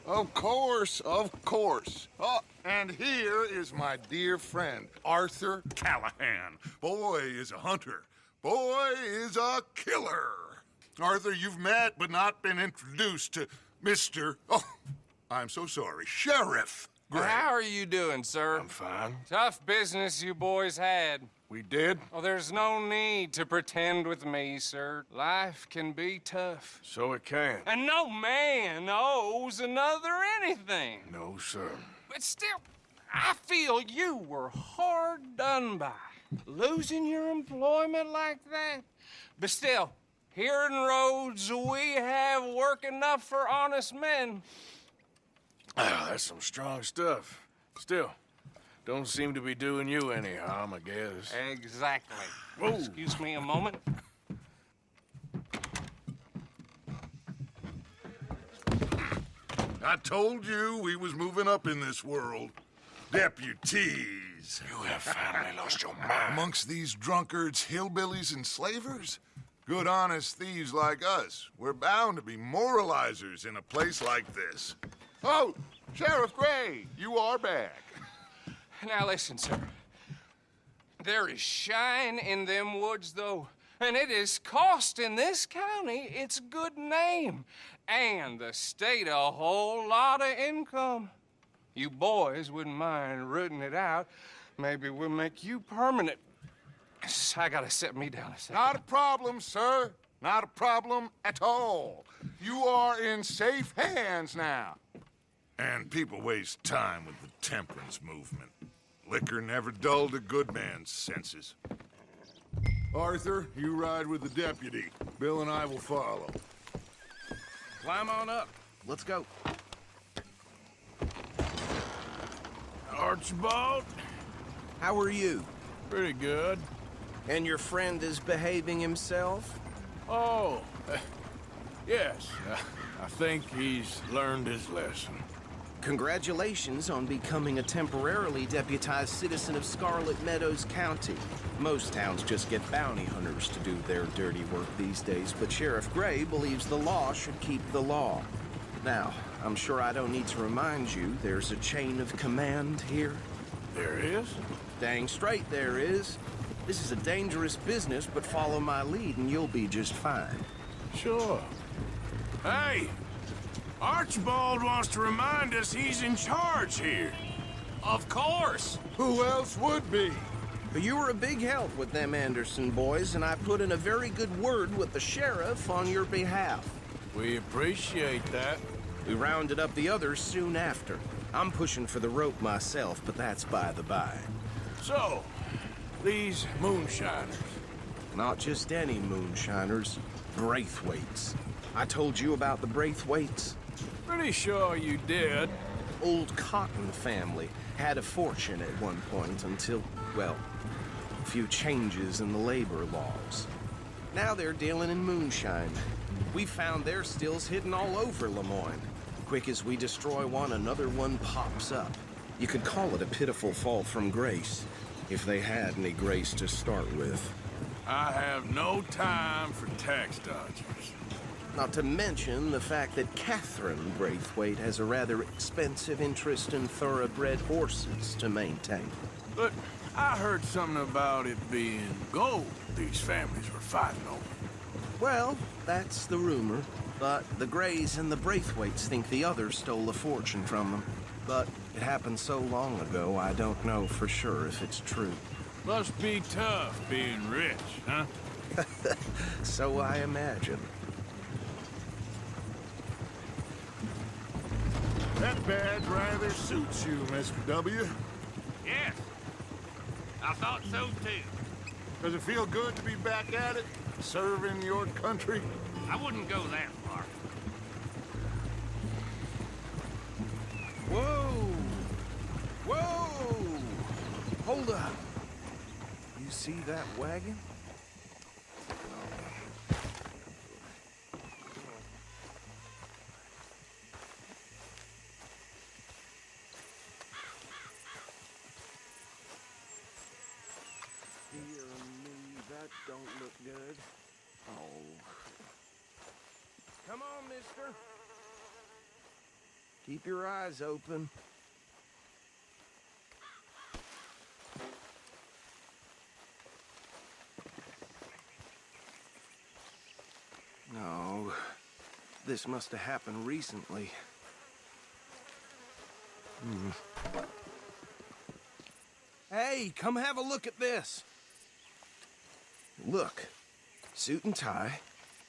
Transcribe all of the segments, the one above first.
Of course, of course. Oh, and here is my dear friend, Arthur Callahan. Boy is a hunter. Boy is a killer. Arthur, you've met but not been introduced to Mr. Oh, I'm so sorry, Sheriff Gray. How are you doing, sir? I'm fine. Tough business you boys had. We did? Well, there's no need to pretend with me, sir. Life can be tough. So it can. And no man owes another anything. No, sir. But still, I feel you were hard done by. Losing your employment like that. But still, here in Rhodes, we have work enough for honest men. Ah, that's some strong stuff. Still, don't seem to be doing you any harm, I guess. Exactly. Whoa. Excuse me a moment. I told you we was moving up in this world. Deputies. You have finally lost your mind. Amongst these drunkards, hillbillies, and slavers? Good, honest thieves like us. We're bound to be moralizers in a place like this. Oh, Sheriff Gray, you are back. Now listen, sir. There is shine in them woods, though, and it is costing this county its good name and the state a whole lot of income. You boys wouldn't mind rooting it out. Maybe we'll make you permanent. I gotta sit me down a second. Not a problem, sir. Not a problem at all. You are in safe hands now. And people waste time with the temperance movement. Liquor never dulled a good man's senses. Arthur, you ride with the deputy. Bill and I will follow. Climb on up. Let's go. Archibald? How are you? Pretty good. And your friend is behaving himself? Oh, yes. I think he's learned his lesson. Congratulations on becoming a temporarily deputized citizen of Scarlett Meadows County. Most towns just get bounty hunters to do their dirty work these days, but Sheriff Gray believes the law should keep the law. Now, I'm sure I don't need to remind you there's a chain of command here. There is? Dang straight there is. This is a dangerous business, but follow my lead and you'll be just fine. Sure. Hey! Archibald wants to remind us he's in charge here. Of course. Who else would be? But you were a big help with them Anderson boys, and I put in a very good word with the sheriff on your behalf. We appreciate that. We rounded up the others soon after. I'm pushing for the rope myself, but that's by the by. So, these moonshiners. Not just any moonshiners, Braithwaites. I told you about the Braithwaites? Pretty sure you did. Old Cotton family had a fortune at one point until, well, a few changes in the labor laws. Now they're dealing in moonshine. We found their stills hidden all over Lemoyne. Quick as we destroy one, another one pops up. You could call it a pitiful fall from grace, if they had any grace to start with. I have no time for tax dodgers. Not to mention the fact that Catherine Braithwaite has a rather expensive interest in thoroughbred horses to maintain. But I heard something about it being gold these families were fighting over. Well, that's the rumor. But the Grays and the Braithwaites think the others stole a fortune from them. But it happened so long ago, I don't know for sure if it's true. Must be tough being rich, huh? So I imagine. That badge rather suits you, Mr. W. Yes, I thought so too. Does it feel good to be back at it, serving your country? I wouldn't go that far. Whoa! Whoa! Hold up. You see that wagon? Dear me, that don't look good. Oh. Come on, mister. Keep your eyes open. No, this must have happened recently. Hey, come have a look at this. Look, suit and tie,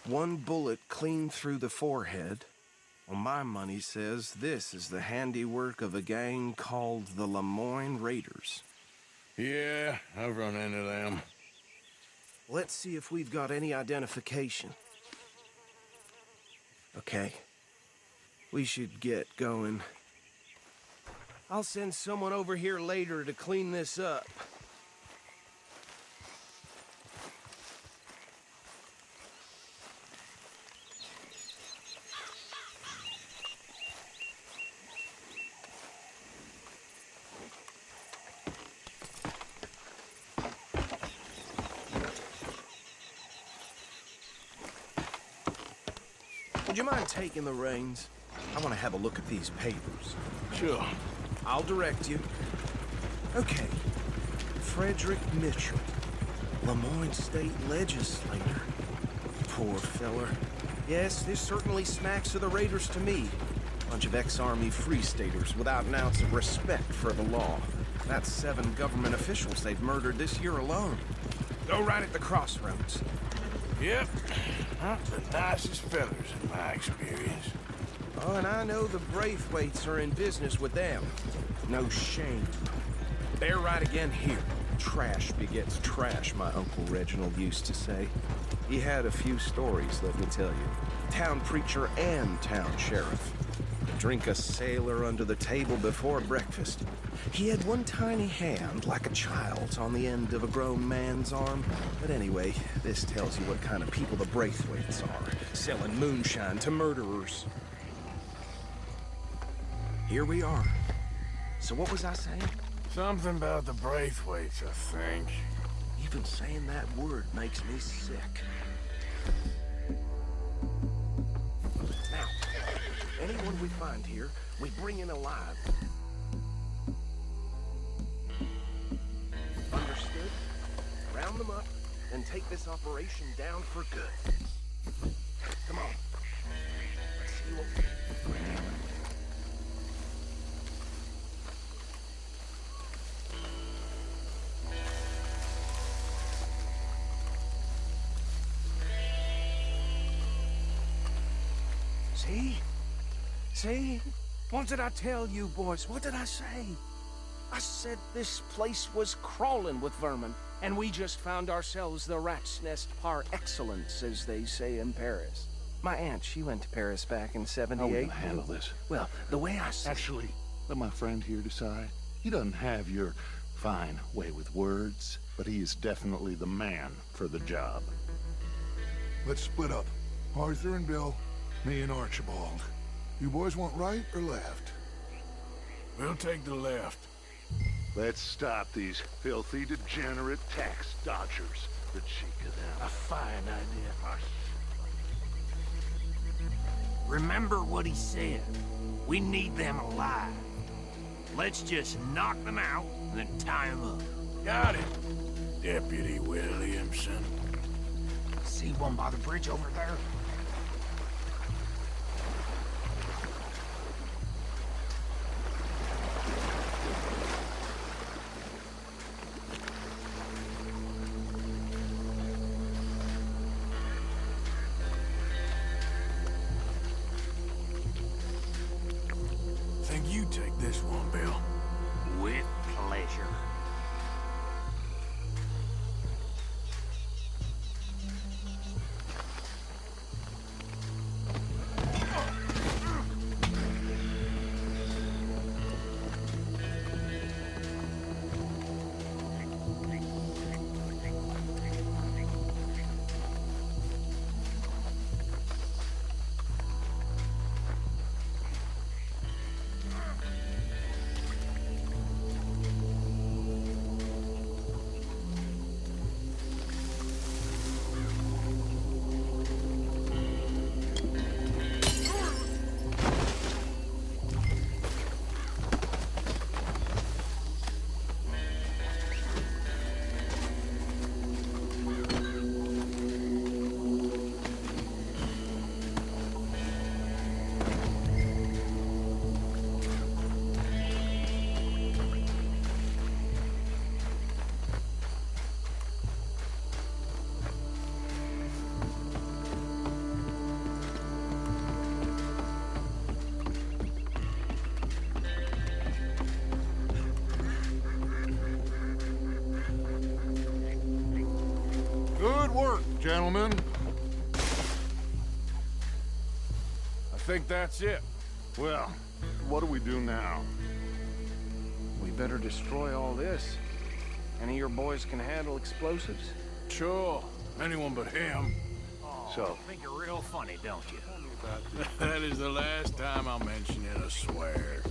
one bullet clean through the forehead. Well, my money says this is the handiwork of a gang called the Lemoyne Raiders. Yeah, I've run into them. Let's see if we've got any identification. Okay. We should get going. I'll send someone over here later to clean this up. Would you mind taking the reins? I want to have a look at these papers. Sure. I'll direct you. Okay. Frederick Mitchell, Lemoyne State Legislator. Poor feller. Yes, this certainly smacks of the Raiders to me. Bunch of ex-Army Free Staters without an ounce of respect for the law. That's 7 government officials they've murdered this year alone. Go right at the crossroads. Yep. Not the nicest fellas in my experience. Oh, and I know the Braithwaites are in business with them. No shame. They're right again here. Trash begets trash, my Uncle Reginald used to say. He had a few stories, let me tell you. Town preacher and town sheriff. Drink a sailor under the table before breakfast. He had one tiny hand, like a child's, on the end of a grown man's arm. But anyway, this tells you what kind of people the Braithwaites are, selling moonshine to murderers. Here we are. So what was I saying? Something about the Braithwaites, I think. Even saying that word makes me sick. Now, anyone we find here, we bring in alive. Understood? Round them up and take this operation down for good. Come on. Let's see what we... See? See? What did I tell you, boys? What did I say? I said this place was crawling with vermin, and we just found ourselves the rat's nest par excellence, as they say in Paris. My aunt, she went to Paris back in '78. How are we gonna handle this? Well, the way I see Actually, let my friend here decide. He doesn't have your fine way with words, but he is definitely the man for the job. Let's split up. Arthur and Bill, me and Archibald. You boys want right or left? We'll take the left. Let's stop these filthy, degenerate tax dodgers. The cheek of them. A fine idea. Remember what he said. We need them alive. Let's just knock them out and then tie them up. Got it, Deputy Williamson. See one by the bridge over there? Think you take this one, Bill? With pleasure. Good work, gentlemen. I think that's it. Well, what do we do now? We better destroy all this. Any of your boys can handle explosives? Sure. Anyone but him. So, Think you're real funny, don't you? That is the last time I'll mention it, I swear.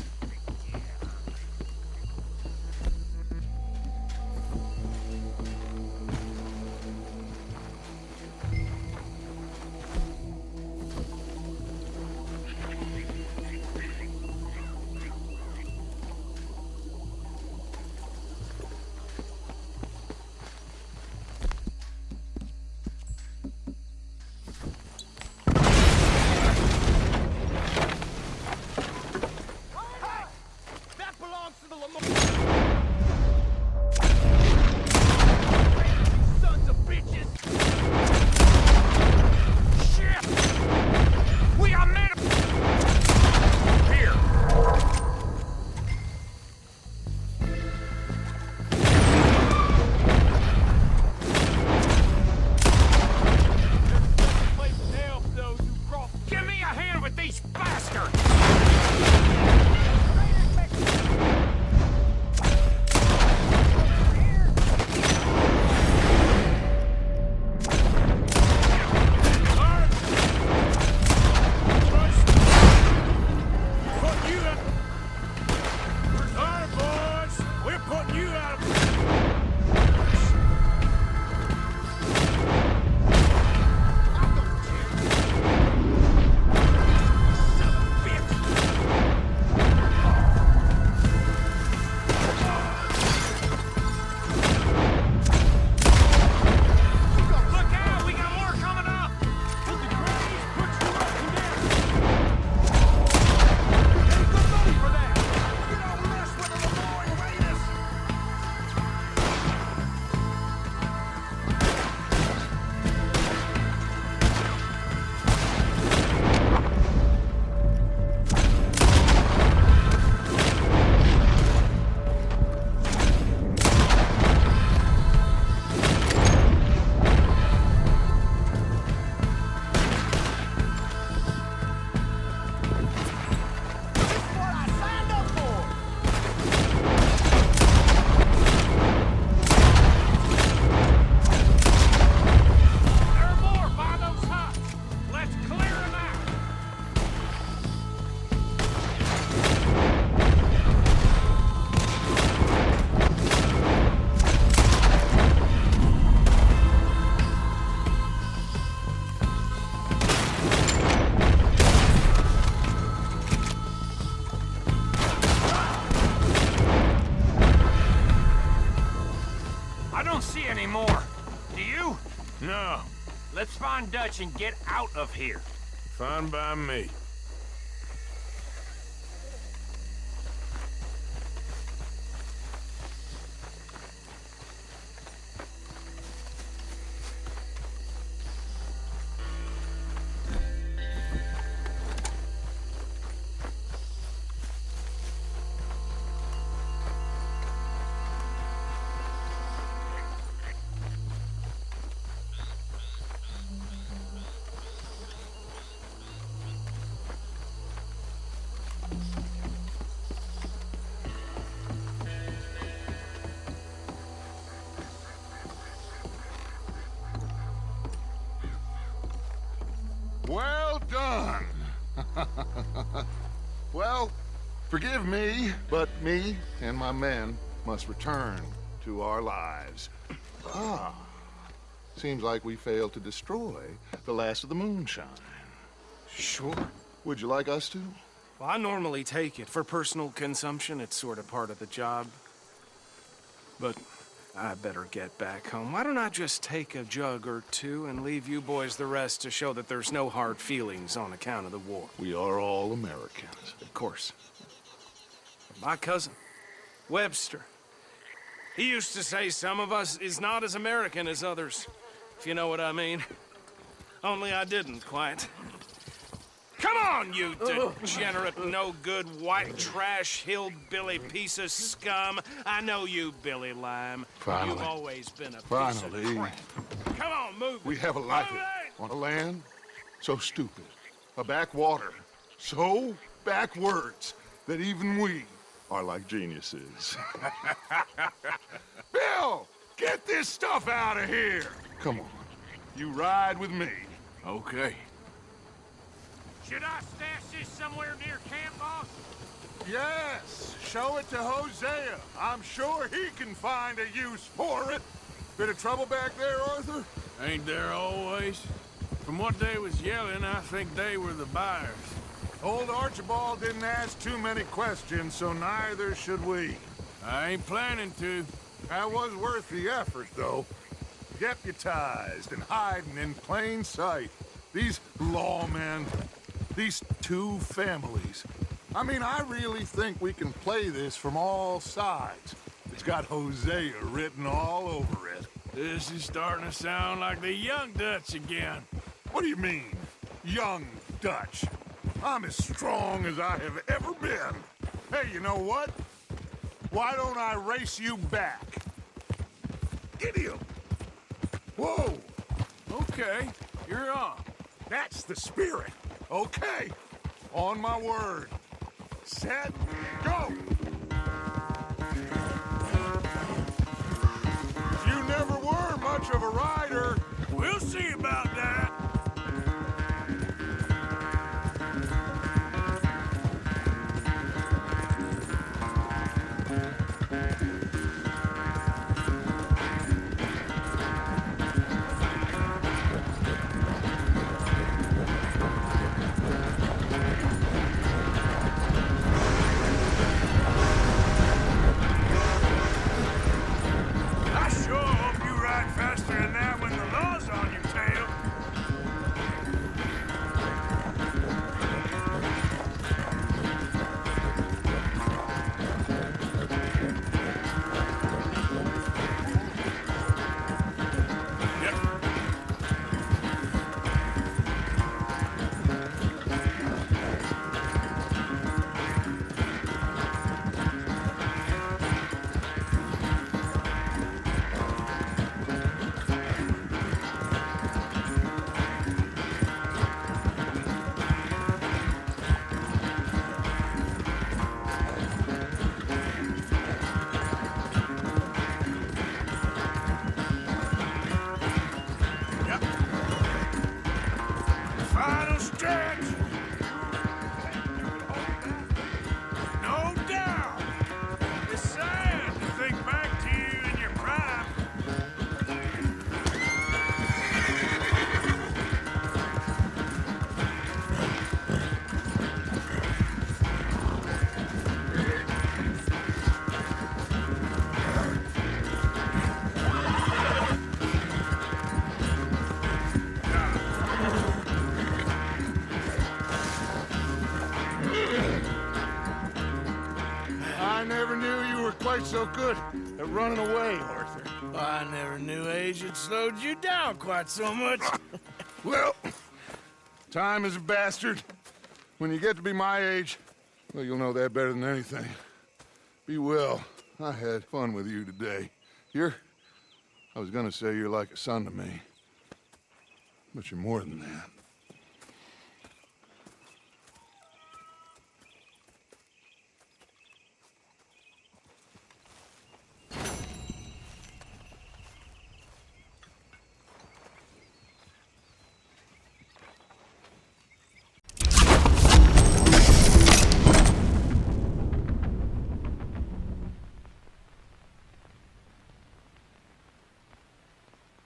No. Let's find Dutch and get out of here. Fine by me. Well done. Well, forgive me, but me and my men must return to our lives. Ah, seems like we failed to destroy the last of the moonshine. Sure. Would you like us to? Well, I normally take it. For personal consumption, it's sort of part of the job. But I better get back home. Why don't I just take a jug or two and leave you boys the rest to show that there's no hard feelings on account of the war? We are all Americans. Of course. My cousin, Webster, he used to say some of us is not as American as others, if you know what I mean. Only I didn't quite. Come on, you degenerate, no-good, white trash, hillbilly piece of scum. I know you, Billy Lime. Finally. You've always been a piece Finally. of crap. Come on, move it. We have a life Move it! on a land so stupid, a backwater so backwards that even we are like geniuses. Bill, get this stuff out of here! Come on, you ride with me. Okay. Should I stash this somewhere near camp, boss? Yes, show it to Hosea. I'm sure he can find a use for it. Bit of trouble back there, Arthur? Ain't there always? From what they was yelling, I think they were the buyers. Old Archibald didn't ask too many questions, so neither should we. I ain't planning to. That was worth the effort, though. Deputized and hiding in plain sight. These lawmen, these two families. I mean, I really think we can play this from all sides. It's got Hosea written all over it. This is starting to sound like the Young Dutch again. What do you mean, young Dutch? I'm as strong as I have ever been. Hey, you know what? Why don't I race you back? Idiot! Whoa! Okay, you're on. That's the spirit. Okay. On my word. Set, go! You never were much of a rider. We'll see about that. I sure hope you ride faster than that when the law's on your tail. Final stretch. No doubt. It's sad to think back to you in your prime. I never knew you were quite so good at running away, Arthur. I never knew age had slowed you down quite so much. Well, time is a bastard. When you get to be my age, well, you'll know that better than anything. Be well. I had fun with you today. I was gonna say you're like a son to me. But you're more than that.